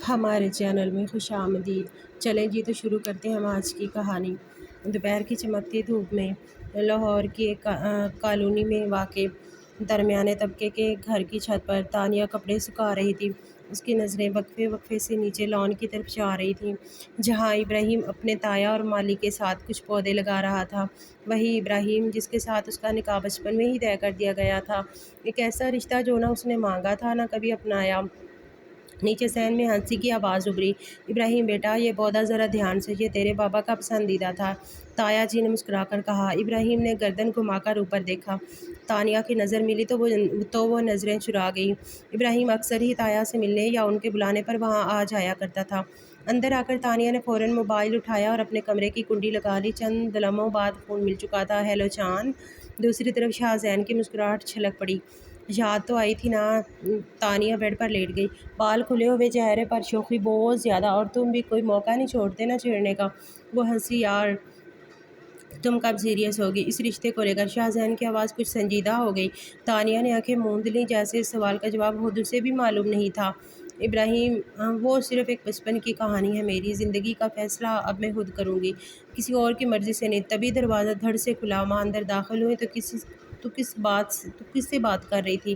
ہمارے چینل میں خوش آمدید۔ چلیں جی تو شروع کرتے ہیں ہم آج کی کہانی۔ دوپہر کی چمکتی دھوپ میں لاہور کی ایک کالونی میں واقع درمیانے طبقے کے گھر کی چھت پر تانیہ کپڑے سکھا رہی تھی۔ اس کی نظریں وقفے وقفے سے نیچے لان کی طرف جا رہی تھیں، جہاں ابراہیم اپنے تایا اور مالی کے ساتھ کچھ پودے لگا رہا تھا۔ وہی ابراہیم جس کے ساتھ اس کا نکاح بچپن میں ہی طے کر دیا گیا تھا، ایک ایسا رشتہ جو نہ اس نے مانگا تھا نہ کبھی اپنایا۔ نیچے صحن میں ہنسی کی آواز ابھری، ابراہیم بیٹا، یہ پودا ذرا دھیان سے، یہ تیرے بابا کا پسندیدہ تھا، تایا جی نے مسکرا کر کہا۔ ابراہیم نے گردن گھما کر اوپر دیکھا۔ تانیہ کی نظر ملی تو وہ نظریں چرا گئی۔ ابراہیم اکثر ہی تایا سے ملنے یا ان کے بلانے پر وہاں آ جایا کرتا تھا۔ اندر آ کر تانیہ نے فوراً موبائل اٹھایا اور اپنے کمرے کی کنڈی لگا لی۔ چند لمحوں بعد فون مل چکا تھا۔ ہیلو چاند۔ دوسری طرف شاہزین کی مسکراہٹ چھلک پڑی۔ یاد تو آئی تھی نا؟ تانیہ بیڈ پر لیٹ گئی، بال کھلے ہوئے چہرے پر شوخی بہت زیادہ، اور تم بھی کوئی موقع نہیں چھوڑتے نا چھیڑنے کا۔ وہ ہنسی، یار تم کب سیریس ہوگی اس رشتے کو لے کر؟ شاہزین کی آواز کچھ سنجیدہ ہو گئی۔ تانیہ نے آنکھیں موند لیں، جیسے اس سوال کا جواب خود اسے بھی معلوم نہیں تھا۔ ابراہیم، وہ صرف ایک بچپن کی کہانی ہے، میری زندگی کا فیصلہ اب میں خود کروں گی، کسی اور کی مرضی سے نہیں۔ تبھی دروازہ دھڑ سے کھلا، ماں اندر داخل ہوئی۔ تو کس سے بات کر رہی تھی؟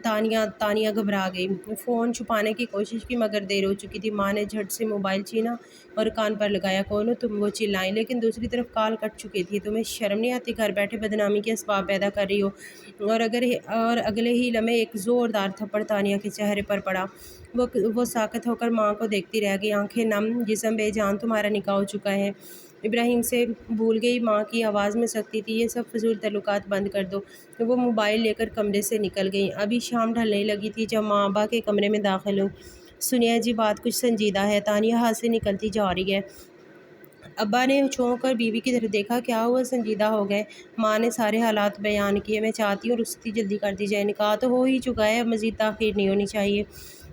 تانیہ گھبرا گئی، فون چھپانے کی کوشش کی، مگر دیر ہو چکی تھی۔ ماں نے جھٹ سے موبائل چھینا اور کان پر لگایا۔ کون ہو تم؟ وہ چلائیں، لیکن دوسری طرف کال کٹ چکی تھی۔ تمہیں شرم نہیں آتی؟ گھر بیٹھے بدنامی کے اسباب پیدا کر رہی ہو۔ اور اگلے ہی لمحے ایک زوردار تھپڑ تانیہ کے چہرے پر پڑا۔ وہ ساکت ہو کر ماں کو دیکھتی رہ گئی، آنکھیں نم، جسم بے جان۔ تمہارا نکاح ہو چکا ہے؟ ابراہیم سے بھول گئی، ماں کی آواز میں سختی تھی۔ یہ سب فضول تعلقات بند کر دو۔ وہ موبائل لے کر کمرے سے نکل گئی۔ ابھی شام ڈھلنے لگی تھی جب ماں ابا کے کمرے میں داخل ہوئی۔ سنیے جی، بات کچھ سنجیدہ ہے، تانیہ ہاتھ سے نکلتی جا رہی ہے۔ ابا نے چونک کر بیوی کی طرف دیکھا۔ کیا ہوا؟ سنجیدہ ہو گئے؟ ماں نے سارے حالات بیان کیے۔ میں چاہتی ہوں رخصتی جلدی کر دی جائے، نکاح تو ہو ہی چکا ہے، اب مزید تاخیر نہیں ہونی چاہیے۔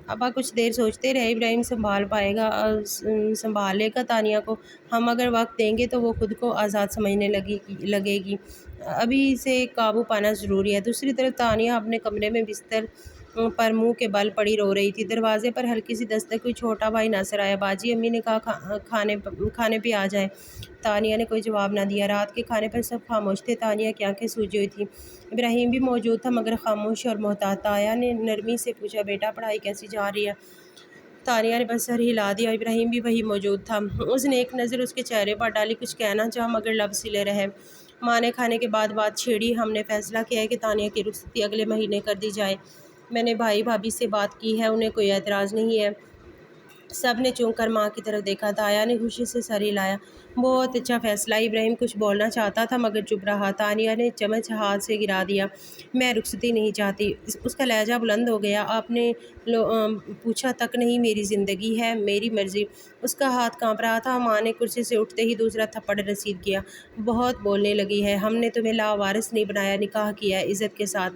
ابا کچھ دیر سوچتے رہے۔ ابراہیم سنبھال لے گا تانیہ کو، ہم اگر وقت دیں گے تو وہ خود کو آزاد سمجھنے لگے گی، ابھی اسے قابو پانا ضروری ہے۔ دوسری طرف تانیہ اپنے کمرے میں بستر پر منہ کے بل پڑی رو رہی تھی۔ دروازے پر ہلکی سی دستک ہوئی، چھوٹا بھائی ناصر آیا۔ باجی، امی نے کہا کھانے پہ آ جائیں۔ تانیہ نے کوئی جواب نہ دیا۔ رات کے کھانے پر سب خاموش تھے۔ تانیہ کی آنکھیں سوجی ہوئی تھیں۔ ابراہیم بھی موجود تھا، مگر خاموش اور محتاط۔ تایا نے نرمی سے پوچھا، بیٹا پڑھائی کیسی جا رہی ہے؟ تانیہ نے بس سر ہلا دیا۔ ابراہیم بھی وہیں موجود تھا۔ اس نے ایک نظر اس کے چہرے پر ڈالی، کچھ کہنا چاہا مگر لب سلے رہے۔ ماں نے کھانے کے بعد بات چھیڑی، ہم نے فیصلہ کیا ہے کہ تانیہ کی رخصتی اگلے مہینے کر دی جائے۔ میں نے بھائی بھابھی سے بات کی ہے، انہیں کوئی اعتراض نہیں ہے۔ سب نے چونک کر ماں کی طرف دیکھا۔ تایا نے خوشی سے سر ہلایا، بہت اچھا فیصلہ۔ ابراہیم کچھ بولنا چاہتا تھا مگر چپ رہا۔ تانیہ نے چمچ ہاتھ سے گرا دیا، میں رخصتی نہیں چاہتی۔ اس کا لہجہ بلند ہو گیا، آپ نے پوچھا تک نہیں، میری زندگی ہے، میری مرضی۔ اس کا ہاتھ کانپ رہا تھا۔ ماں نے کرسی سے اٹھتے ہی دوسرا تھپڑ رسید کیا، بہت بولنے لگی ہے، ہم نے تمہیں لاوارث نہیں بنایا، نکاح کیا ہے عزت کے ساتھ۔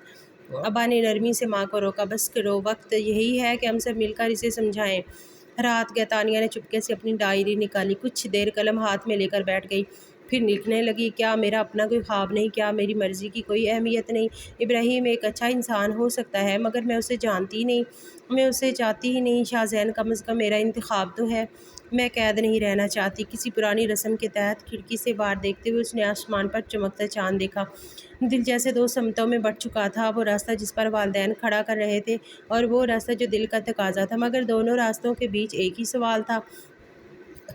ابا نے نرمی سے ماں کو روکا، بس کرو، وقت یہی ہے کہ ہم سب مل کر اسے سمجھائیں۔ رات گئے۔ تانیہ نے چپکے سے اپنی ڈائری نکالی، کچھ دیر قلم ہاتھ میں لے کر بیٹھ گئی، پھر لکھنے لگی۔ کیا میرا اپنا کوئی خواب نہیں؟ کیا میری مرضی کی کوئی اہمیت نہیں؟ ابراہیم ایک اچھا انسان ہو سکتا ہے، مگر میں اسے جانتی ہی نہیں، میں اسے چاہتی ہی نہیں۔ شاہزین کم از کم میرا انتخاب تو ہے، میں قید نہیں رہنا چاہتی۔ کسی پرانی رسم کے تحت کھڑکی سے باہر دیکھتے ہوئے اس نے آسمان پر چمکتا چاند دیکھا۔ دل جیسے دو سمتوں میں بٹ چکا تھا، وہ راستہ جس پر والدین کھڑا کر رہے تھے اور وہ راستہ جو دل کا تقاضا تھا، مگر دونوں راستوں کے بیچ ایک ہی سوال تھا،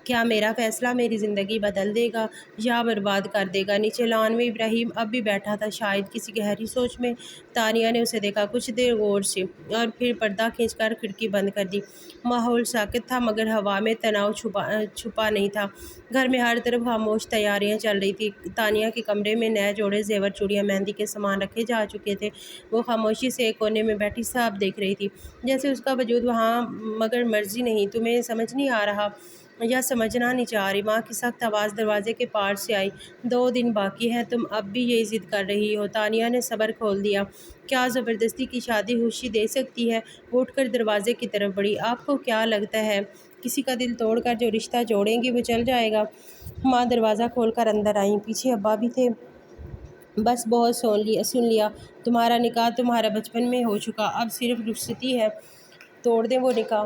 کیا میرا فیصلہ میری زندگی بدل دے گا یا برباد کر دے گا؟ نیچے لان میں ابراہیم اب بھی بیٹھا تھا، شاید کسی گہری سوچ میں۔ تانیہ نے اسے دیکھا کچھ دیر غور سے، اور پھر پردہ کھینچ کر کھڑکی بند کر دی۔ ماحول ساکت تھا، مگر ہوا میں تناؤ چھپا نہیں تھا۔ گھر میں ہر طرف خاموش تیاریاں چل رہی تھیں۔ تانیہ کے کمرے میں نئے جوڑے زیور، چوڑیاں، مہندی کے سامان رکھے جا چکے تھے۔ وہ خاموشی سے ایک کونے میں بیٹھی سب دیکھ رہی تھی، جیسے اس کا وجود وہاں مگر مرضی نہیں۔ تمہیں سمجھ نہیں آ رہا یا سمجھنا نہیں چاہ رہی؟ ماں کی سخت آواز دروازے کے پار سے آئی۔ 2 دن باقی ہیں، تم اب بھی یہی ضد کر رہی ہو؟ تانیہ نے صبر کھول دیا، کیا زبردستی کی شادی خوشی دے سکتی ہے؟ وہ اٹھ کر دروازے کی طرف بڑھی، آپ کو کیا لگتا ہے کسی کا دل توڑ کر جو رشتہ جوڑیں گی وہ چل جائے گا؟ ماں دروازہ کھول کر اندر آئیں، پیچھے ابا بھی تھے۔ بس بہت سن لیا، تمہارا نکاح تمہارا بچپن میں ہو چکا، اب صرف رخصتی ہے، توڑ دیں وہ نکاح۔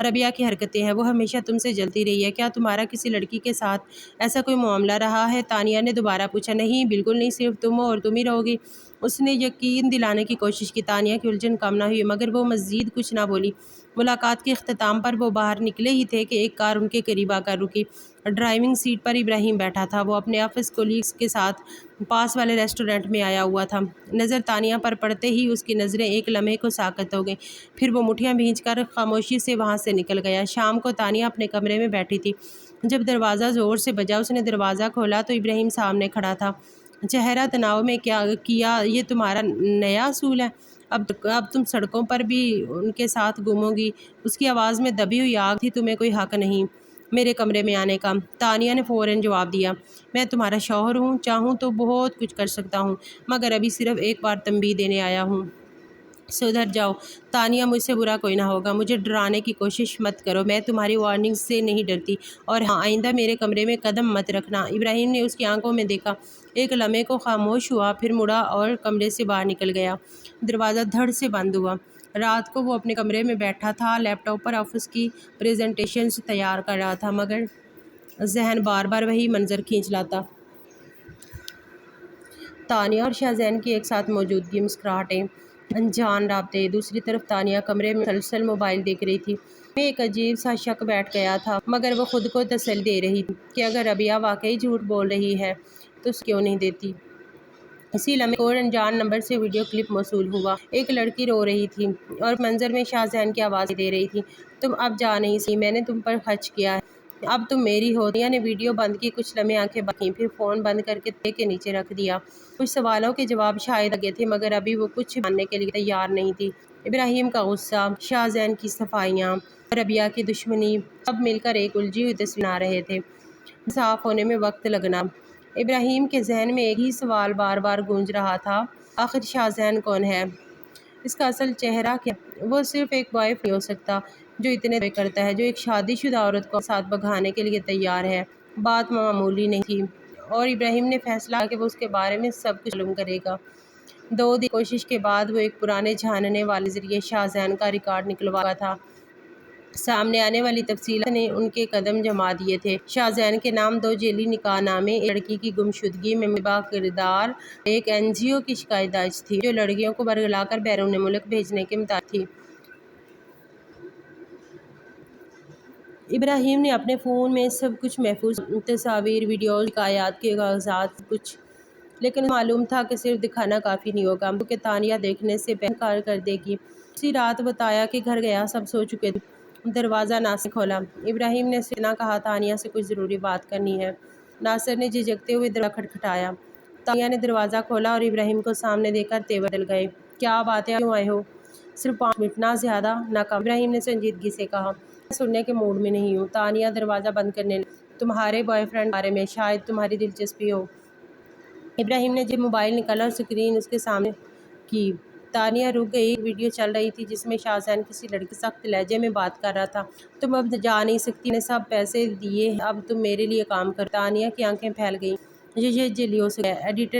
ربیہ کی حرکتیں ہیں، وہ ہمیشہ تم سے جلتی رہی ہے، کیا تمہارا کسی لڑکی کے ساتھ ایسا کوئی معاملہ رہا ہے؟ تانیہ نے دوبارہ پوچھا۔ نہیں، بالکل نہیں، صرف تم ہو اور تم ہی رہو گی۔ اس نے یقین دلانے کی کوشش کی۔ تانیہ کی الجھن کم نہ ہوئی، مگر وہ مزید کچھ نہ بولی۔ ملاقات کے اختتام پر وہ باہر نکلے ہی تھے کہ ایک کار ان کے قریب آ کر رکی۔ ڈرائیونگ سیٹ پر ابراہیم بیٹھا تھا، وہ اپنے آفس کولیگز کے ساتھ پاس والے ریسٹورینٹ میں آیا ہوا تھا۔ نظر تانیہ پر پڑتے ہی اس کی نظریں ایک لمحے کو ساکت ہو گئیں، پھر وہ مٹھیاں بھینچ کر خاموشی سے وہاں سے نکل گیا۔ شام کو تانیہ اپنے کمرے میں بیٹھی تھی، جب دروازہ زور سے بجا۔ اس نے دروازہ کھولا تو ابراہیم سامنے کھڑا تھا، چہرہ تناؤ میں۔ کیا یہ تمہارا نیا اصول ہے؟ اب تم سڑکوں پر بھی ان کے ساتھ گھومو گی؟ اس کی آواز میں دبی ہوئی آگ تھی۔ تمہیں کوئی حق نہیں میرے کمرے میں آنے کا، تانیہ نے فوراً جواب دیا۔ میں تمہارا شوہر ہوں، چاہوں تو بہت کچھ کر سکتا ہوں، مگر ابھی صرف ایک بار تنبیہ دینے آیا ہوں۔ سدھر جاؤ تانیہ، مجھ سے برا کوئی نہ ہوگا، مجھے ڈرانے کی کوشش مت کرو، میں تمہاری وارننگ سے نہیں ڈرتی، اور ہاں، آئندہ میرے کمرے میں قدم مت رکھنا۔ ابراہیم نے اس کی آنکھوں میں دیکھا، ایک لمحے کو خاموش ہوا، پھر مڑا اور کمرے سے باہر نکل گیا۔ دروازہ دھڑ سے بند ہوا۔ رات کو وہ اپنے کمرے میں بیٹھا تھا، لیپ ٹاپ پر آفس کی پریزنٹیشنز تیار کر رہا تھا، مگر ذہن بار بار وہی منظر کھینچ لاتا۔ تانیہ اور شاہزین کی ایک ساتھ موجودگی، مسکراہٹیں، انجان رابطے۔ دوسری طرف تانیہ کمرے میں مسلسل موبائل دیکھ رہی تھی۔ میں ایک عجیب سا شک بیٹھ گیا تھا، مگر وہ خود کو تسلی دے رہی تھی کہ اگر ربیہ واقعی جھوٹ بول رہی ہے تو کیوں نہیں دیتی۔ اسی لمحے اور انجان نمبر سے ویڈیو کلپ موصول ہوا۔ ایک لڑکی رو رہی تھی اور منظر میں شاہزین کی آواز دے رہی تھی، تم اب جا نہیں سکتی، میں نے تم پر خرچ کیا ہے، اب تم میری ہو۔ تانیہ نے ویڈیو بند کی، کچھ لمحے آنکھیں بند کیں، پھر فون بند کر کے تکیے کے نیچے رکھ دیا۔ کچھ سوالوں کے جواب شاید آگے تھے، مگر ابھی وہ کچھ ماننے کے لیے تیار نہیں تھی۔ ابراہیم کا غصہ، شاہزین کی صفائیاں اور ربیہ کی دشمنی، سب مل کر ایک الجھی ہوئی تصویر بنا رہے تھے۔ صاف ہونے میں وقت لگنا۔ ابراہیم کے ذہن میں ایک ہی سوال بار بار گونج رہا تھا، آخر شاہزین کون ہے؟ اس کا اصل چہرہ کیا ہے؟ وہ صرف ایک بوائے فرینڈ نہیں ہو سکتا جو اتنے دعوے کرتا ہے، جو ایک شادی شدہ عورت کو اپنے ساتھ بھگانے کے لیے تیار ہے۔ بات معمولی نہیں تھی، اور ابراہیم نے فیصلہ کیا کہ وہ اس کے بارے میں سب کچھ معلوم کرے گا۔ 2 دن کی کوشش کے بعد وہ ایک پرانے جاننے والے کے ذریعے شاہزین کا ریکارڈ نکلوا چکا تھا۔ سامنے آنے والی تفصیلات نے ان کے قدم جما دیے تھے۔ شاہزین کے نام 2 جعلی نکاح نامے، ایک لڑکی کی گمشدگی میں مصباح کردار، ایک NGO کی شکایت درج تھی جو لڑکیوں کو برگلا کر بیرون ملک بھیجنے کے متعلق تھی۔ ابراہیم نے اپنے فون میں سب کچھ محفوظ کیا، تصاویر، ویڈیوز، شکایات کے کاغذات، سب کچھ، لیکن اسے معلوم تھا کہ صرف دکھانا کافی نہیں ہوگا، کیونکہ تانیہ دیکھنے سے پہلے انکار کر دے گی۔ اسی رات وہ تایا کے گھر گیا، سب سو چکے تھے۔ دروازہ ناصر نے کھولا۔ ابراہیم نے صرف اتنا کہا، تانیہ سے کچھ ضروری بات کرنی ہے۔ ناصر نے جھجکتے ہوئے دروازہ کھٹکھٹایا۔ تانیہ نے دروازہ کھولا اور ابراہیم کو سامنے دیکھ کر تیور بدل گئے۔ کیا بات ہے، آپ کیوں آئے ہو؟ صرف 5 منٹ، نہ زیادہ نہ کم، ابراہیم نے سنجیدگی سے کہا۔ میں سننے کے موڈ میں نہیں ہوں، تانیہ دروازہ بند کرنے لگی۔ تمہارے بوائے فرینڈ کے بارے میں شاید تمہاری دلچسپی ہو۔ ابراہیم نے جب موبائل نکالا اور اسکرین اس کے سامنے کی، تانیہ رک گئی۔ ایک ویڈیو چل رہی تھی جس میں شاہزین کسی لڑکی سے سخت لہجے میں بات کر رہا تھا۔ تم اب جا نہیں سکتی، میں نے سب پیسے دیے ہیں، اب تم میرے لیے کام کرو۔ تانیہ کی آنکھیں پھیل گئیں۔ یہ جعلی ہو سکتا ہے، ایڈٹ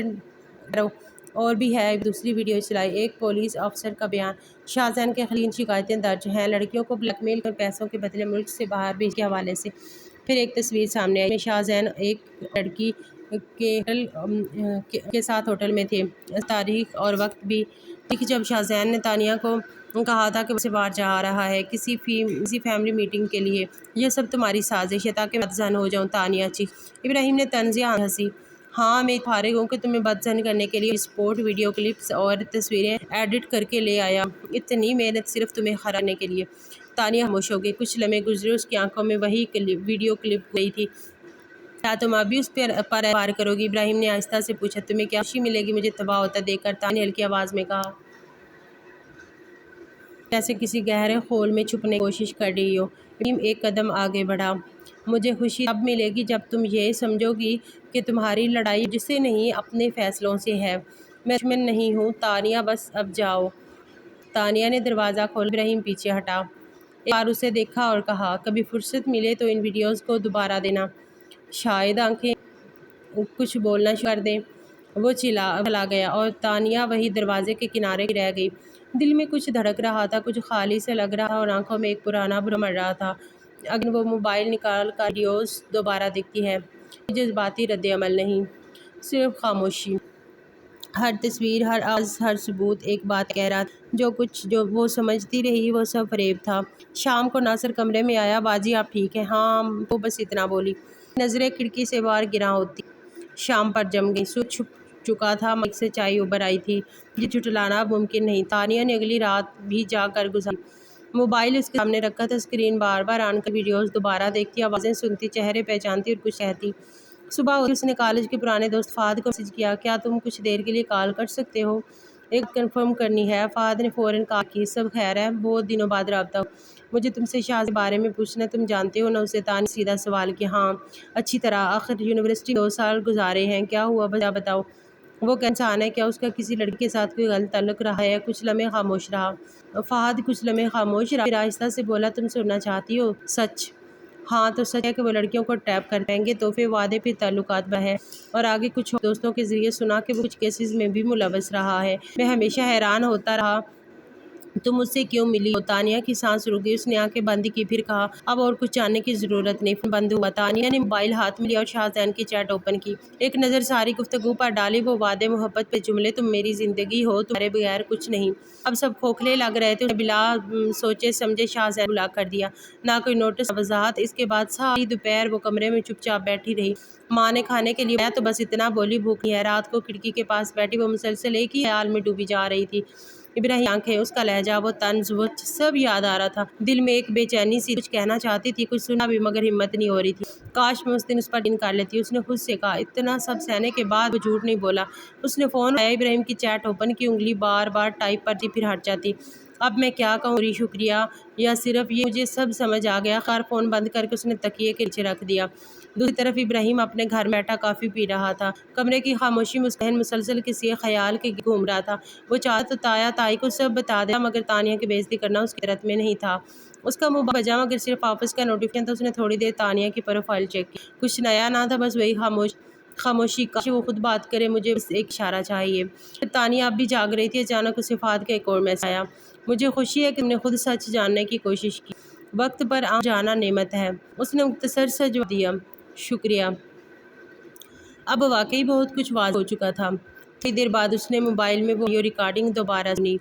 کرو۔ اور بھی ہے، ایک دوسری ویڈیو چلائی، ایک پولیس افسر کا بیان، شاہزین کے خلاف 3 شکایتیں درج ہیں، لڑکیوں کو بلیک میل کر پیسوں کے بدلے ملک سے باہر بھیجنے کے حوالے سے۔ پھر ایک تصویر سامنے آئی، جس میں شاہزین ایک لڑکی کے ساتھ ہوٹل میں تھے۔ تاریخ اور وقت بھی لکھی جب شاہزین نے تانیہ کو کہا تھا کہ وہ اسے باہر جا رہا ہے کسی فیملی میٹنگ کے لیے۔ یہ سب تمہاری سازش ہے تاکہ میں بدظن ہو جاؤں، تانیہ چیخی۔ ابراہیم نے طنزیہ آندھے ہنسی۔ ہاں، میں اتنا فارغ ہوں کہ تمہیں بدظن کرنے کے لیے وسفوٹ، ویڈیو کلپس اور تصویریں ایڈٹ کر کے لے آیا ہوں، اتنی محنت صرف تمہیں خراب کرنے کے لیے۔ تانیہ خاموش ہو گئی۔ کچھ لمحے گزرے، اس کی آنکھوں میں وہی ویڈیو کلپ گم گئی تھی۔ کیا تم اب بھی اس پر اعتبار کرو گی؟ ابراہیم نے آہستہ سے پوچھا۔ تمہیں کیا خوشی ملے گی مجھے تباہ ہوتا دیکھ کر؟ تانیہ نے ہلکی آواز میں کہا، جیسے کسی گہرے خول میں چھپنے کی کوشش کر رہی ہو۔ ابراہیم ایک قدم آگے بڑھا۔ مجھے خوشی تب ملے گی جب تم یہ سمجھو گی کہ تمہاری لڑائی مجھ سے نہیں، اپنے فیصلوں سے ہے۔ میں دشمن نہیں ہوں تانیہ، بس اب جاؤ۔ تانیہ نے دروازہ کھولا۔ ابراہیم پیچھے ہٹا، ایک بار اسے دیکھا اور کہا، کبھی فرصت ملے تو ان ویڈیوز کو دوبارہ دینا، شاید آنکھیں کچھ بولنا شروع کر دیں۔ وہ چلا گیا اور تانیہ وہیں دروازے کے کنارے رہ گئی۔ دل میں کچھ دھڑک رہا تھا، کچھ خالی سے لگ رہا اور آنکھوں میں ایک پرانا بھرم مر رہا تھا۔ اگر وہ موبائل نکال کر ویڈیوز دوبارہ دیکھتی ہے، جذباتی رد عمل نہیں، صرف خاموشی۔ ہر تصویر، ہر آواز، ہر ثبوت ایک بات کہہ رہا تھا۔ جو وہ سمجھتی رہی وہ سب فریب تھا۔ شام کو ناصر کمرے میں آیا۔ باجی آپ ٹھیک ہیں؟ ہاں، وہ بس اتنا بولی۔ نظریں کھڑکی سے باہر گراں ہوتی شام پر جم گئی۔ سورج چھپ چکا تھا، مگ سے چائے ابھر آئی تھی۔ یہ جھٹلانا اب ممکن نہیں۔ تانیہ نے اگلی رات بھی جاگ کر گزاری۔ موبائل اس کے سامنے رکھا تھا، اسکرین بار بار آن کر ویڈیوز دوبارہ دیکھتی، آوازیں سنتی، چہرے پہچانتی اور کچھ کہتی۔ صبح اٹھی اس نے کالج کے پرانے دوست فہد کو میسج کیا، کیا تم کچھ دیر کے لیے کال کر سکتے ہو؟ ایک کنفرم کرنی ہے۔ فہد نے فوراً کال کی، سب خیر ہے؟ بہت دنوں بعد رابطہ ہوا۔ مجھے تم سے شاہ کے بارے میں پوچھنا ہے، تم جانتے ہو نا اسے؟ تانیہ سیدھا سوال کیا۔ ہاں اچھی طرح، آخر یونیورسٹی میں 2 سال گزارے ہیں، کیا ہوا بتاؤ۔ وہ انسان ہے، کیا اس کا کسی لڑکی کے ساتھ کوئی غلط تعلق رہا ہے؟ کچھ لمحے خاموش رہا فہد، کچھ لمحے خاموش رہا، پھر آہستہ سے بولا، تم سننا چاہتی ہو سچ؟ ہاں تو سچ ہے کہ وہ لڑکیوں کو ٹیپ کرتے ہیں، تحفے، وعدے، پھر تعلقات ہے، اور آگے کچھ اور دوستوں کے ذریعے سنا کہ وہ کچھ کیسز میں بھی ملوث رہا ہے۔ میں ہمیشہ حیران ہوتا رہا تم مجھ سے کیوں ملی ہو؟ تانیہ کی سانس رک گئی، اس نے آنکھیں بند کی، پھر کہا، اب اور کچھ جاننے کی ضرورت نہیں۔ فون بند ہوا۔ تانیہ نے موبائل ہاتھ میں لیا اور شاہزین کی چیٹ اوپن کی، ایک نظر ساری گفتگو پر ڈالی۔ وہ وعدے، محبت پہ جملے، تم میری زندگی ہو، تمہارے بغیر کچھ نہیں۔ اب سب کھوکھلے لگ رہے تھے۔ اس نے بلا سوچے سمجھے شاہزین بلا کر دیا، نہ کوئی نوٹس نہ وضاحت۔ اس کے بعد ساری دوپہر وہ کمرے میں چپ چاپ بیٹھی رہی۔ ماں نے کھانے کے لیے بلایا تو بس اتنا بولی، بھوک نہیں ہے۔ رات کو کھڑکی کے پاس بیٹھی وہ مسلسل ایک ہی خیال میں ڈوبی جا رہی تھی۔ ابراہیم آنکھیں، اس کا لہجہ، وہ طنز، وہ سب یاد آ رہا تھا۔ دل میں ایک بے چینی سی، کچھ کہنا چاہتی تھی، کچھ سننا بھی، مگر ہمت نہیں ہو رہی تھی۔ کاش میں اس دن اس پر یقین کر لیتی۔ اس نے خود سے کہا، اتنا سب سہنے کے بعد وہ جھوٹ نہیں بولا۔ اس نے فون اٹھایا، ابراہیم کی چیٹ اوپن کی، انگلی بار بار ٹائپ پر تھی، پھر ہٹ جاتی۔ اب میں کیا کہوں، پوری شکریہ یا صرف یہ مجھے سب سمجھ آ گیا۔ خیر فون بند کر کے اس نے تکیے کے نیچے رکھ دیا۔ دوسری طرف ابراہیم اپنے گھر میں بیٹھا کافی پی رہا تھا۔ کمرے کی خاموشی میں اس کا ذہن مسلسل کسی ایک خیال کے گھوم رہا تھا۔ وہ چاہتا تو تایا تائی کو سب بتا دیا، مگر تانیہ کی بے عزتی کرنا اس کی فطرت میں نہیں تھا۔ اس کا موبائل بجا، مگر صرف آفس کا نوٹیفیکیشن تھا۔ اس نے تھوڑی دیر تانیہ کی پروفائل چیک کی، کچھ نیا نہ تھا، بس وہی خاموشی۔ کاش وہ خود بات کرے، مجھے بس ایک اشارہ چاہیے۔ تانیہ اب بھی جاگ رہی تھی، اچانک اسے فہد کا ایک اور میسج آیا، مجھے خوشی ہے کہ تم نے خود سچ جاننے کی کوشش کی، وقت پر آ جانا نعمت ہے۔ اس نے مختصر سا جواب دیا، شکریہ۔ اب واقعی بہت کچھ واضح ہو چکا تھا۔ تھوڑی دیر بعد اس نے موبائل میں وہ ویڈیو ریکارڈنگ دوبارہ سنی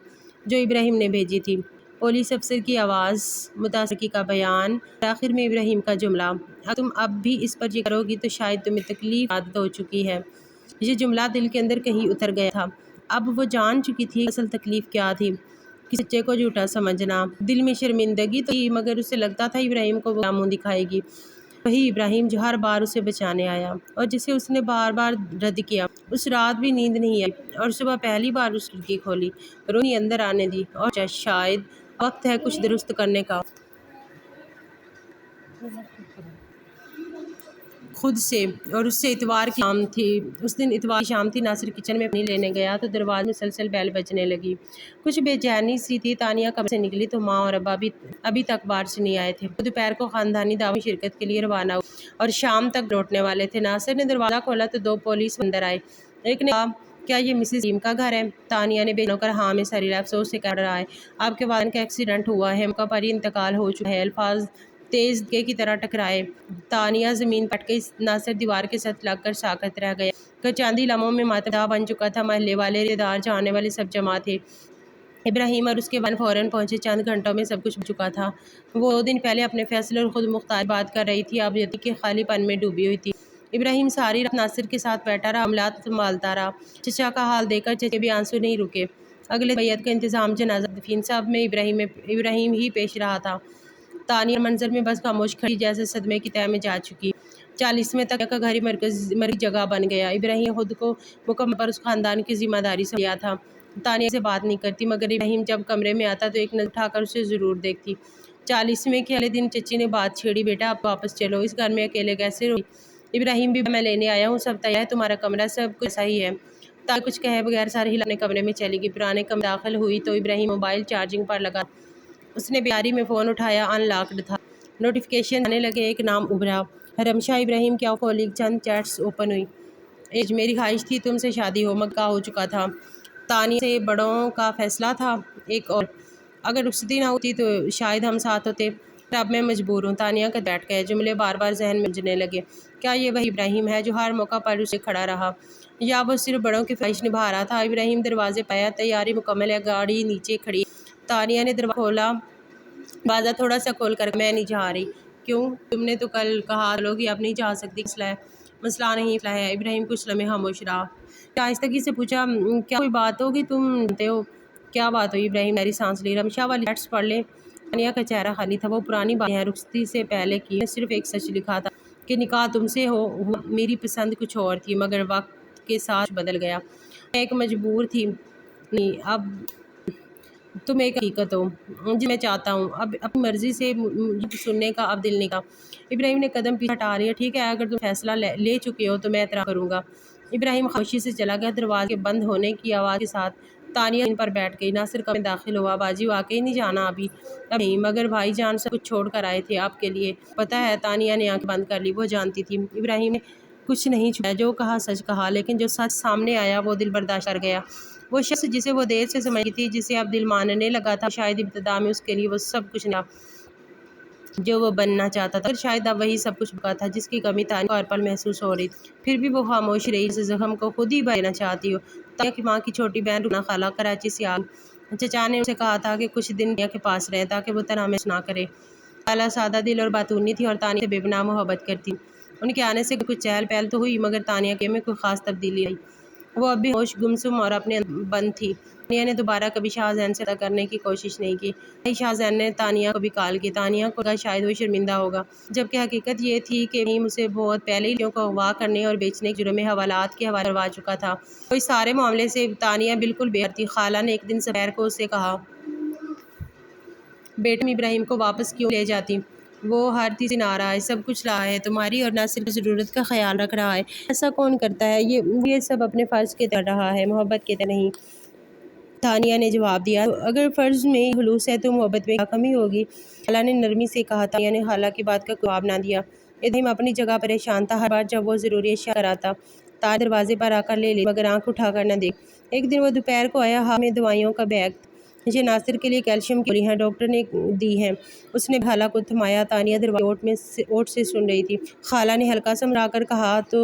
جو ابراہیم نے بھیجی تھی، پولیس افسر کی آواز، متاثرہ کا بیان، اور آخر میں ابراہیم کا جملہ، اگر تم اب بھی اس پر یقین کرو گی تو شاید تمہیں تکلیف عادت ہو چکی ہے۔ یہ جملہ دل کے اندر کہیں اتر گیا تھا۔ اب وہ جان چکی تھی اصل تکلیف کیا تھی، کسی سچے کو جھوٹا سمجھنا، دل میں شرمندگی تو تھی، مگر اسے لگتا تھا ابراہیم کو وہ کیا منہ دکھائے گی، وہی ابراہیم جو ہر بار اسے بچانے آیا اور جسے اس نے بار بار رد کیا۔ اس رات بھی نیند نہیں آئی اور صبح پہلی بار اس کھڑکی کھولی، روشنی اندر آنے دی اور شاید وقت ہے کچھ درست کرنے کا۔ خود سے اور اس سے اتوار کی شام تھی، اس دن اتوار کی شام تھی۔ ناصر کچن میں پانی لینے گیا تو دروازے میں مسلسل بیل بجنے لگی، کچھ بے چینی سی تھی۔ تانیہ کمرے سے نکلی تو ماں اور ابا ابھی تک باہر سے نہیں آئے تھے۔ وہ دوپہر کو خاندانی دعوت میں شرکت کے لیے روانہ ہوئے اور شام تک لوٹنے والے تھے۔ ناصر نے دروازہ کھولا تو 2 پولیس اندر آئے۔ ایک نے کہا، کیا یہ مسز سلیم کا گھر ہے؟ تانیہ نے بے چین ہو کر ہاں میں ساری افسوس سے کہہ رہا ہے، آپ کے والدین کا ایکسیڈنٹ ہوا ہے، موقع پر ہی انتقال ہو چکا ہے۔ الفاظ تیز دھکے کی طرح ٹکرائے، تانیہ زمین پٹ گئی، ناصر دیوار کے ساتھ لگ کر ساکت رہ گیا۔ کچھ چند ہی لمحوں میں ماتم بن چکا تھا، محلے والے، رشتہ دار، جاننے والے سب جمع تھے۔ ابراہیم اور اس کے والدین فوراً پہنچے، چند گھنٹوں میں سب کچھ ہو چکا تھا۔ وہ 2 دن پہلے اپنے فیصلے اور خود مختاری بات کر رہی تھی، اب یتیم کے خالی پن میں ڈوبی ہوئی تھی۔ ابراہیم ساری رات ناصر کے ساتھ بیٹھا رہا، معاملات سنبھالتا رہا۔ چچا کا حال دیکھ کر چچے کے بھی آنسو نہیں رکے۔ اگلے دن بیعت کا انتظام، جنازہ، تدفین، سب میں ابراہیم ہی پیش رہا تھا۔ تانیہ منظر میں بس خاموش کھڑی، جیسے صدمے کی تہہ میں جا چکی۔ 40ویں تک کا گھر ہی مرکزی جگہ بن گیا۔ ابراہیم خود کو مکمل پر اس خاندان کی ذمہ داری سمجھ لیا تھا۔ تانیہ سے بات نہیں کرتی، مگر ابراہیم جب کمرے میں آتا تو ایک نظر اٹھا کر اسے ضرور دیکھتی۔ 40ویں کے اگلے دن چچی نے بات چھیڑی، بیٹا اب واپس چلو، اس گھر میں اکیلے کیسے رہو گی؟ ابراہیم بھی، میں لینے آیا ہوں، سب تیار ہے، تمہارا کمرہ سب کچھ ایسا ہی ہے۔ تانیہ کچھ کہے بغیر سر ہلا اپنے کمرے میں چلی گئی۔ پرانے کمرے داخل ہوئی تو ابراہیم موبائل چارجنگ پر لگا تھا۔ اس نے بیداری میں فون اٹھایا، ان لاکڈ تھا۔ نوٹیفیکیشن آنے لگے، ایک نام ابھرا، رمشا ابراہیم کی آنکھوں کھولی، چند چیٹس اوپن ہوئی، میری خواہش تھی تم سے شادی ہو، مگر ہو چکا تھا۔ تانیہ سے بڑوں کا فیصلہ تھا، ایک اور اگر رخصتی نہ ہوتی تو شاید ہم ساتھ ہوتے، پر اب میں مجبور ہوں۔ تانیہ کا بیٹھ گئے، جملے بار بار ذہن میں گونجنے لگے۔ کیا یہ وہی ابراہیم ہے جو ہر موقع پر اسے کھڑا رہا، یا وہ صرف بڑوں کی خواہش نبھا رہا تھا؟ ابراہیم دروازے پہ آیا۔ تیاری مکمل ہے، گاڑی نیچے کھڑی ہے۔ تانیہ نے دروازہ کھولا، دروازہ تھوڑا سا کھول کر میں نہیں جا رہی۔ کیوں؟ تم نے تو کل کہا چلو گی، اب نہیں جا سکتی، مسئلہ نہیں مسئلہ ہے۔ ابراہیم کچھ لمحے خاموش رہا، پھر آہستگی سے پوچھا، کیا کوئی بات ہوگی؟ تم جانتے ہو کیا بات ہوئی؟ ابراہیم گہری سانس لی۔ رمشا والی چیٹس پڑھ لیں۔ تانیہ کا چہرہ خالی تھا۔ وہ پرانی باتیں ہیں، رخصتی سے پہلے کی۔ میں صرف ایک سچ لکھا تھا کہ نکاح تم سے ہوا۔ میری پسند کچھ اور تھی، مگر وقت کے ساتھ بدل گیا۔ میں ایک مجبور تھی، نہیں اب تم ایک حقیقت ہو جو میں چاہتا ہوں۔ اب اپنی مرضی سے مجھے سننے کا اب دل نہیں کرتا۔ ابراہیم نے قدم پیچھے ہٹا لیا۔ ٹھیک ہے، اگر تم فیصلہ لے چکے ہو تو میں احترام کروں گا۔ ابراہیم خاموشی سے چلا گیا۔ دروازے کے بند ہونے کی آواز کے ساتھ تانیہ زمین پر بیٹھ گئی۔ ناصر کمرے میں داخل ہوا۔ باجی واقعی نہیں جانا اب نہیں، مگر بھائی جان سب کچھ چھوڑ کر آئے تھے آپ کے لیے، پتہ ہے؟ تانیہ نے آنکھیں بند کر لی۔ وہ جانتی تھی ابراہیم نے کچھ نہیں چھپایا، جو کہا سچ کہا، لیکن جو سچ سامنے آیا وہ دل برداشت کر گیا۔ وہ شخص جسے وہ دیر سے سمجھتی تھی، جسے اب دل ماننے لگا تھا، شاید ابتدا میں اس کے لیے وہ سب کچھ نہ جو وہ بننا چاہتا تھا، شاید اب وہی سب کچھ بکا تھا جس کی کمی تانیہ کو ہر پل محسوس ہو رہی تھی۔ پھر بھی وہ خاموش رہی، جس زخم کو خود ہی بھر دینا چاہتی ہو۔ تانیہ کی ماں کی چھوٹی بہن رکنا خالہ کراچی سے آ گئی۔ چچا نے اسے کہا تھا کہ کچھ دن تانیہ کے پاس رہے تاکہ وہ تنہا محسوس نہ کرے۔ خالہ سادہ دل اور باتونی تھی اور تانیہ سے بے پناہ محبت کرتی۔ ان کے آنے سے کچھ چہل پہل تو ہوئی، مگر تانیہ کے میں کوئی خاص تبدیلی آئی۔ وہ اب بھی خاموش، گمسم اور اپنے اندر بند تھی۔ تانیہ نے دوبارہ کبھی شاہ زین سے رابطہ کرنے کی کوشش نہیں کی، نہ ہی شاہ زین نے تانیہ کو بھی کال کی۔ تانیہ کو لگا شاید وہ شرمندہ ہوگا، جبکہ حقیقت یہ تھی کہ ابراہیم اسے بہت پہلے ہی لڑکیوں کو اغوا کرنے اور بیچنے کے جرم میں حوالات کے حوالے کروا چکا تھا۔ تو اس سارے معاملے سے تانیہ بالکل بے خبر تھی۔ خالہ نے ایک دن سپہر کو اسے کہا، بیٹا، ابراہیم کو واپس کیوں لے جاتی؟ وہ ہر چیز سنا رہا ہے، سب کچھ رہا ہے، تمہاری اور ناصر کی ضرورت کا خیال رکھ رہا ہے۔ ایسا کون کرتا ہے؟ یہ سب اپنے فرض کے تحت رہا ہے، محبت کے تحت نہیں۔ تانیہ نے جواب دیا، اگر فرض میں خلوص ہے تو محبت میں کیا کمی ہوگی؟ خالہ نے نرمی سے کہا۔ تانیہ نے خالہ کی بات کا کوئی جواب نہ دیا۔ ابراہیم اپنی جگہ پریشان تھا۔ ہر بار جب وہ ضروری اشیاء کراتا، تانیہ دروازے پر آ کر لے لیتی، مگر آنکھ اٹھا کر نہ دیکھتی۔ ایک دن وہ دوپہر کو آیا، ہاتھ میں دوائیوں کا بیگ۔ یہ ناصر کے لیے کیلشیم کی گولی ہیں، ڈاکٹر نے دی ہیں۔ اس نے خالہ کو تھمایا۔ تانیہ دروازے اوٹ سے سن رہی تھی۔ خالہ نے ہلکا سا مسکرا کر کہا، تو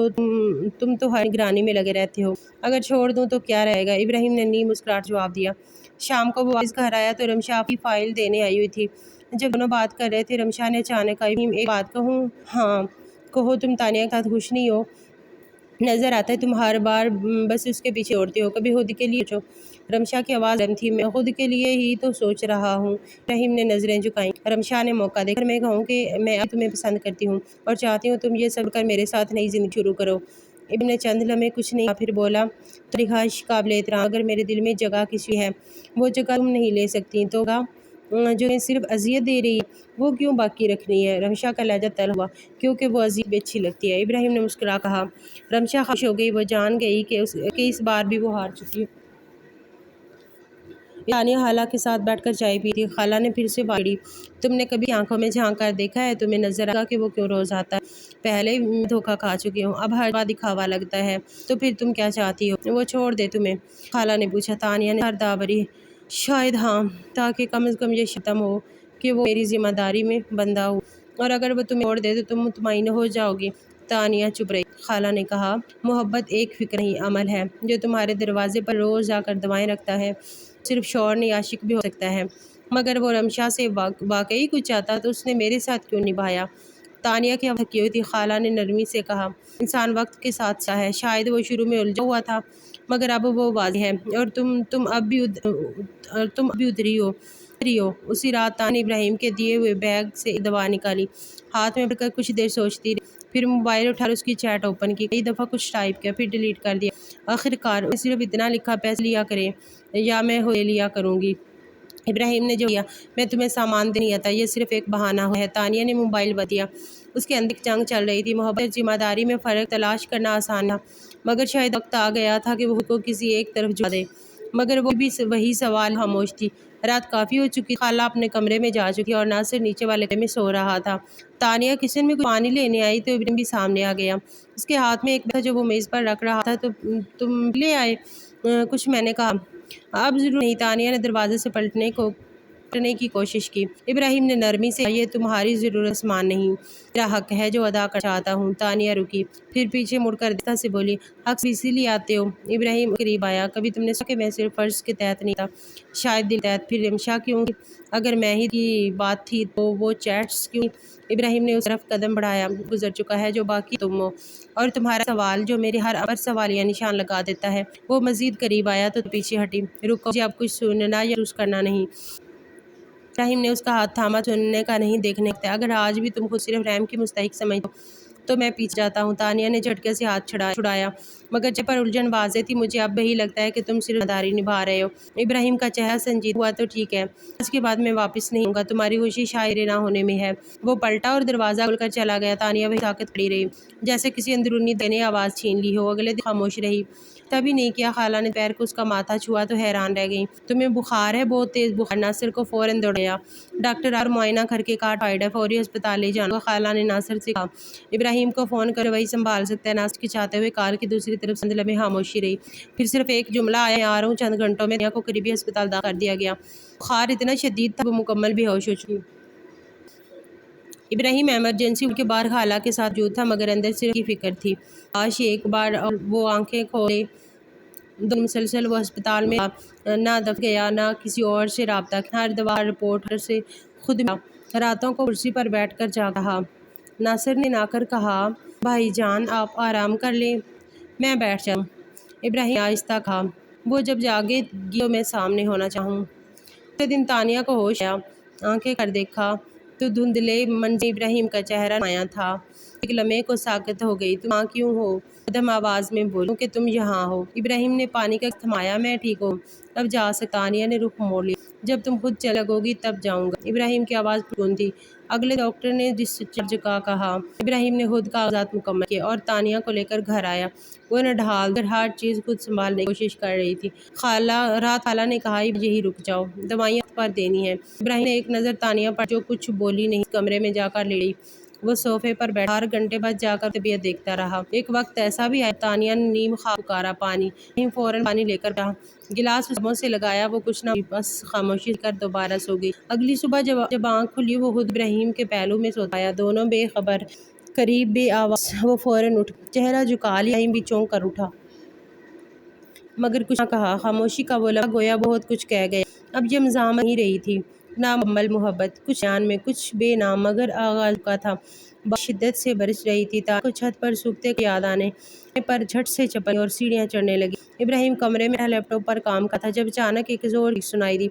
تم تو ہر نگرانی میں لگے رہتے ہو، اگر چھوڑ دوں تو کیا رہے گا؟ ابراہیم نے نیم مسکراہٹ جواب دیا۔ شام کو وہ واپس گھر آیا تو رمشا اپنی فائل دینے آئی ہوئی تھی۔ جب دونوں بات کر رہے تھے، رمشا نے اچانک کہا، ابراہیم ایک بات کہوں؟ ہاں کہو۔ تم تانیہ کے ساتھ خوش نہیں ہو؟ نظر آتا ہے تم ہر بار بس اس کے پیچھے دوڑتے ہو، کبھی خود کے لیے سوچو۔ رمشا کی آواز گرم تھی۔ میں خود کے لیے ہی تو سوچ رہا ہوں۔ ابراہیم نے نظریں جھکائیں۔ رمشا نے موقع دیکھا، میں کہوں کہ میں اب تمہیں پسند کرتی ہوں اور چاہتی ہوں تم یہ سب کر میرے ساتھ نئی زندگی شروع کرو۔ ابراہیم نے چند لمحے کچھ نہیں کہا، پھر بولا، تمہاری خواہش قابل احترام، اگر میرے دل میں جگہ کسی ہے، وہ جگہ تم نہیں لے سکتی، تو جگہ جو انہیں صرف اذیت دے رہی ہے وہ کیوں باقی رکھنی ہے؟ رمشا کا لہجہ تلخ ہوا، کیونکہ وہ اذیت بھی اچھی لگتی ہے۔ ابراہیم نے مسکرا کہا۔ رمشا خاموش ہو گئی۔ وہ جان گئی کہ اس بار بھی وہ ہار چکی ہے۔ تانیہ خالہ کے ساتھ بیٹھ کر چائے پی تھی۔ خالہ نے پھر سے بات چھیڑی، تم نے کبھی آنکھوں میں جھانک کر دیکھا ہے؟ تمہیں نظر آئے گا کہ وہ کیوں روز آتا ہے؟ پہلے میں دھوکہ کھا چکی ہوں، اب ہر بات دکھاوا لگتا ہے۔ تو پھر تم کیا چاہتی ہو؟ وہ چھوڑ دے تمہیں؟ خالہ نے پوچھا۔ تانیہ نے سر دبا بھری، شاید ہاں، تاکہ کم از کم یہ ختم ہو کہ وہ میری ذمہ داری میں بندھا ہوا، اور اگر وہ تمہیں چھوڑ دے تو تم مطمئن ہو جاؤ گی۔ تانیہ چپ رہی۔ خالہ نے کہا، محبت ایک فکر نہیں، عمل ہے۔ جو تمہارے دروازے پر روز آ کر دعائیں رکھتا ہے صرف شوہر نہیں، عاشق بھی ہو سکتا ہے۔ مگر وہ رمشا سے واقعی کچھ چاہتا تو اس نے میرے ساتھ کیوں نبھایا؟ تانیہ کی آواز تھکی ہوئی تھی۔ خالہ نے نرمی سے کہا، انسان وقت کے ساتھ سا ہے، شاید وہ شروع میں الجھا ہوا تھا مگر اب وہ واضح ہے، اور تم اب بھی ادھری ہو۔ اسی رات تانیہ نے ابراہیم کے دیے ہوئے بیگ سے ایک دوا نکالی، ہاتھ میں پکڑ کر کچھ دیر سوچتی رہی، پھر موبائل اٹھا کر اس کی چیٹ اوپن کی، کئی دفعہ کچھ ٹائپ کیا، پھر ڈیلیٹ کر دیا۔ آخر کار اس نے صرف اتنا لکھا، پیسے لیا کریں یا میں لے لیا کروں گی۔ ابراہیم نے جو کیا، میں تمہیں سامان دینے آتا، یہ صرف ایک بہانہ ہے۔ تانیہ نے موبائل بند کیا۔ اس کے اندر ایک جنگ چل رہی تھی۔ محبت اور ذمہ داری میں فرق تلاش کرنا آسان تھا، مگر شاید وقت آ گیا تھا کہ وہ خود کو کسی ایک طرف جھکا دے۔ مگر وہ بھی وہی سوال، خاموش تھی۔ رات کافی ہو چکی تھی، خالہ اپنے کمرے میں جا چکی اور ناصر نیچے والے کمرے میں سو رہا تھا۔ تانیہ کچن میں کچھ پانی لینے آئی تو ابراہیم بھی سامنے آ گیا۔ اس کے ہاتھ میں ایک بیگ تھا جو وہ میز پر رکھ رہا تھا۔ تو تم لے آئے کچھ؟ میں نے کہا۔ اب ضرور نہیں، تانیہ نے دروازے سے پلٹنے کی کوشش کی۔ ابراہیم نے نرمی سے کہا، یہ تمہاری ضرورت سامان نہیں، میرا حق ہے جو ادا کرنا چاہتا ہوں۔ تانیہ رکی، پھر پیچھے مڑ کر دستا سے بولی، حق سے اسی لیے آتے ہو؟ ابراہیم قریب آیا، کبھی تم نے سوچا کہ میں صرف فرض کے تحت نہیں تھا، شاید دل کے تحت؟ پھر رمشا کیوں کی؟ اگر میں ہی کی بات تھی تو وہ چیٹس کیوں؟ ابراہیم نے اس طرف قدم بڑھایا، گزر چکا ہے جو باقی تم ہو، اور تمہارا سوال جو میرے ہر امر سوالیہ نشان لگا دیتا ہے۔ وہ مزید قریب آیا تو پیچھے ہٹی۔ رکو، مجھے اب کچھ سننا یا محسوس کرنا نہیں۔ ابراہیم نے اس کا ہاتھ تھاما، سننے کا نہیں، دیکھنے کا۔ اگر آج بھی تم خود صرف رحم کی مستحق سمجھتے ہو تو میں پیچھے جاتا ہوں۔ تانیہ نے جھٹکے سے ہاتھ چھڑایا، مگر چہرے پر الجھن واضح تھی۔ مجھے اب بھی لگتا ہے کہ تم صرف ذمہ نبھا رہے ہو۔ ابراہیم کا چہرہ سنجیدہ ہوا، تو ٹھیک ہے، آج کے بعد میں واپس نہیں آؤں گا، تمہاری خوشی شاید میرے نہ ہونے میں ہے۔ وہ پلٹا اور دروازہ کھول کر چلا گیا۔ تانیہ وہیں ساکت کھڑی رہی، جیسے کسی اندرونی دل نے آواز چھین لی ہو۔ اگلے دن خاموش رہی، تبھی نہیں کیا خالہ نے پیر کو اس کا ماتھا چھوا تو حیران رہ گئی۔ تمہیں بخار ہے؟ بہت تیز بخار؟ ناصر کو فوراً دوڑایا۔ ڈاکٹر اور معائنہ کر کے کہا ٹائیفائڈ ہے، فوری ہسپتال لے جانا ہوگا۔ خالہ نے ناصر سے کہا، ابراہیم کو فون کرو، وہی سنبھال سکتا ہے۔ ناصر کچاتے ہوئے کال کی دوسری طرف چند لمحے خاموشی رہی، پھر صرف ایک جملہ آیا، میں آ رہا ہوں۔ چند گھنٹوں میں تانیہ کو قریبی ہسپتال داخل کر دیا گیا۔ بخار اتنا شدید تھا وہ مکمل بے ہوش ہو چکی۔ ابراہیم ایمرجنسی وارڈ کے باہر خالہ کے ساتھ موجود تھا، مگر اندر صرف کی فکر تھی۔ کاش ایک بار اور وہ آنکھیں کھولے۔ 2 دن مسلسل وہ ہسپتال میں رہا، نہ دفتر گیا، نہ کسی اور سے رابطہ کیا۔ ہر دوا، ہر رپورٹ، ہر سے خود ملا۔ راتوں کو کرسی پر بیٹھ کر جاگتا رہا۔ ناصر نے آ کر کہا، بھائی جان آپ آرام کر لیں، میں بیٹھ جاتا ہوں۔ ابراہیم نے آہستہ کہا، وہ جب جاگے گی تو میں سامنے ہونا چاہوں۔ اگلے دن تانیہ کو ہوش آیا، آنکھیں کر دیکھا تو دھندلے منظر ابراہیم کا چہرہ نمایاں تھا۔ ایک لمحے کو ساکت ہو گئی۔ تم یہاں کیوں ہو؟ مدھم آواز میں بولی، کیونکہ تم یہاں ہو۔ ابراہیم نے پانی کا گلاس تھمایا، میں ٹھیک ہوں، اب جا سکتا ہوں۔ تانیہ نے رخ موڑ لیا، جب تم خود چلنے لگو گی تب جاؤں گا۔ ابراہیم کی آواز پرسکون تھی۔ اگلے ڈاکٹر نے ڈسچارج کا کہا۔ ابراہیم نے خود کاغذات مکمل کیے اور تانیہ کو لے کر گھر آیا۔ وہ نڈھال کر ہر چیز خود سنبھالنے کی کوشش کر رہی تھی۔ رات خالہ نے کہا، یہیں رک جاؤ، دوائیاں وقت پر دینی ہیں۔ ابراہیم نے ایک نظر تانیہ پر جو کچھ بولی نہیں، کمرے میں جا کر لیٹ گئی۔ وہ صوفے پر بیٹھا 4 گھنٹے بعد جا کر طبیعت دیکھتا رہا۔ ایک وقت ایسا بھی آیا تانیہ نے نیم خواب پکارا، پانی۔ ابراہیم فوراً پانی لے کر بیٹھا، گلاس اس لبوں سے لگایا، وہ کچھ نہ بولی، بس خاموشی سے کر دوبارہ سو گئی۔ اگلی صبح جب آنکھ کھلی وہ خود ابراہیم کے پہلو میں سوتا پایا، دونوں بے خبر، قریب، بے آواز۔ وہ فوراً اٹھ گیا، چہرہ جھکا لیا۔ ابراہیم بھی چونک کر اٹھا، مگر کچھ نہ کہا۔ خاموشی کا وہ لمحہ گویا بہت کچھ کہہ گیا۔ اب یہ مزاحمت نہیں رہی تھی، نہ مکمل محبت، کچھ بیان میں، کچھ بے نام مگر آغاز ہو چکا تھا۔ بارش شدت سے برس رہی تھی۔ تانیہ کو چھت پر سوکھتے کو یاد آنے پر جھٹ سے چپک اور سیڑھیاں چڑھنے لگی۔ ابراہیم کمرے میں بیٹھا لیپ ٹاپ پر کام کر رہا تھا جب اچانک ایک زور کی چیخ سنائی دی،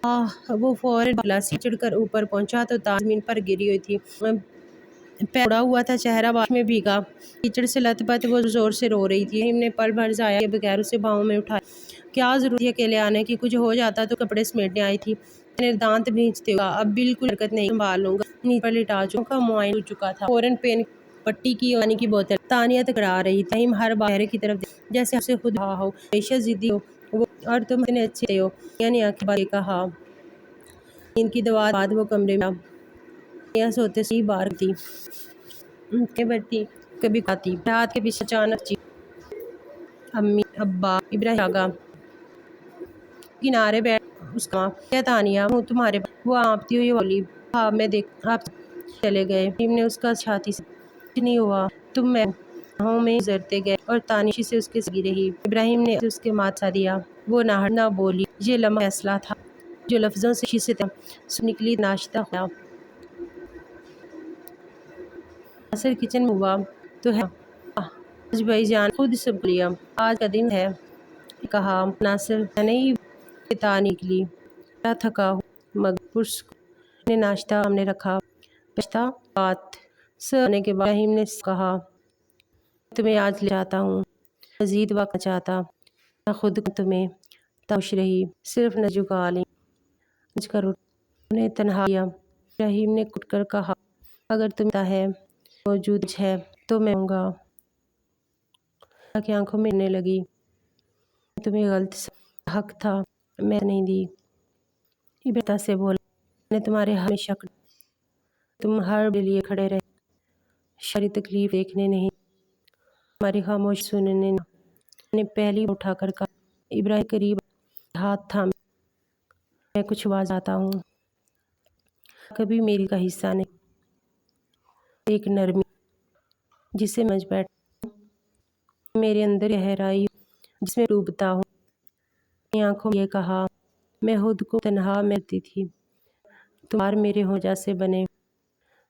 آہ! وہ فوراً نکلا، سیڑھی چڑھ کر اوپر پہنچا تو تانیہ زمین پر گری ہوئی تھی، پیر مڑا ہوا تھا، چہرہ بارش میں بھیگا، کیچڑ سے لت پت، وہ زور سے رو رہی تھی۔ ابراہیم نے پل بھر ضائع کیے بغیر اسے باہوں میں اٹھایا۔ کیا ضرورت تھی اکیلے آنے کی؟ کچھ ہو جاتا تو کپڑے سمیٹنے آئی تھی۔ میں نے دانت بھینچتے ہوئے کہا، اب بالکل حرکت نہیں، سنبھال لوں گا۔ نیچے پر لٹا چکا، آنکھوں کا معائنہ ہو چکا تھا۔ فوراً پین پٹی کی اور پانی کی بوتل۔ تانیہ تکرار رہی تھی۔ ابراہیم ہر بار چہرے کی طرف دیکھا، جیسے آپ سے خود کہا ہو، ہمیشہ ضدی ہو وہ، اور تم اتنے اچھے ہو۔ تانیہ نے آنکھیں بند کیے کہا۔ نیند کی دوا کے بعد وہ کمرے میں آیا۔ تانیہ سوتے سے کئی بار کبھی آنکھیں بھرتی، کبھی کھاتی۔ ہاتھ کے پیچھے اچانک چیخ، امی، ابا! ابراہیم جاگا، کنارے بیٹھ اس کا کیا تانیہ ہوں تمہارے پاس؟ وہ کانپتی ہوئی بولی، خواب میں دیکھا آپ چلے گئے۔ ابراہیم نے اس کا چھاتی سے کچھ نہیں ہوا، تم میں ہوں۔ راہوں میں گزرتے گئے اور تانیہ خاموشی سے اس کے ساتھ لگی رہی۔ ابراہیم نے اسے اس کے ماتھے سے دیا، وہ نہ ہٹی نہ بولی۔ یہ لمحہ فیصلہ تھا، جو لفظوں سے خاموشی سے طے صبح نکلی، ناشتہ ہوا۔ ناصر کچن میں ہوا تو حیران ہوا، آج بھائی جان نے خود سب کچھ لیا، آج کا دن ہے۔ نے کہا، ناصر میں نہیں کہ تانیہ نکلی، بڑا تھکا ہوا مگر پرسکون۔ نے ناشتہ سامنے رکھا، پچھتا بات سب ہونے کے بعد ابراہیم نے صاف کہا، میں تمہیں آج لے جاتا ہوں، مزید وقت نہ چاہتا، میں خود کہوں تمہیں۔ خاموش رہی، صرف نظر جھکا لیں۔ سمجھ کر اٹھا، انہیں تنہا کیا۔ ابراہیم نے گھٹ کر کہا، اگر تمہیں لگتا ہے موجود کچھ ہے تو میں ہوں گا۔ خالہ کی آنکھوں میں گرنے لگی، میں تمہیں غلط سمجھا، حق تھا میں نہیں دی۔ ابراہیم سے بولا، میں نے تمہارے حق میں شک نہ کیا، تم ہر بڑے لیے کھڑے رہے، شاری تکلیف دیکھنے نہیں، تمہاری خاموشی سننے نہ۔ میں نے پہلی بار اٹھا کر کہا۔ ابراہیم قریب ہاتھ تھام میں کچھ آواز آتا ہوں، کبھی میری کا حصہ نہیں، ایک نرمی جسے مجھ بیٹھ میرے اندر گہرائی جس میں ڈوبتا ہوں، اپنی آنکھوں میں یہ کہا میں خود کو تنہا مرتی تھی، تمہار میرے ہو جیسے بنے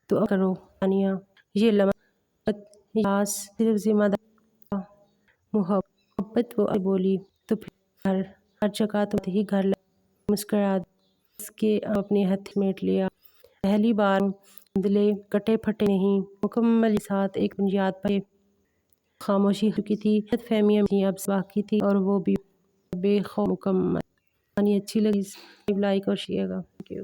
تو اب کرو ثانیہ، یہ لمحہ یاس صرف ذمہ دار محبت وہ بولی تو پھر ہر جگہ تو ہی گھر لگا، مسکرا اس کے اپنے ہاتھ میٹ لیا، پہلی بار دلے کٹے پھٹے نہیں، مکمل ساتھ ایک بنیاد پر خاموشی ہو چکی تھی، غلط فہمیاں بھی اب باقی تھی اور وہ بھی بے خوف مکمل۔ کہانی اچھی لگی، لائک اور شیئر کرو۔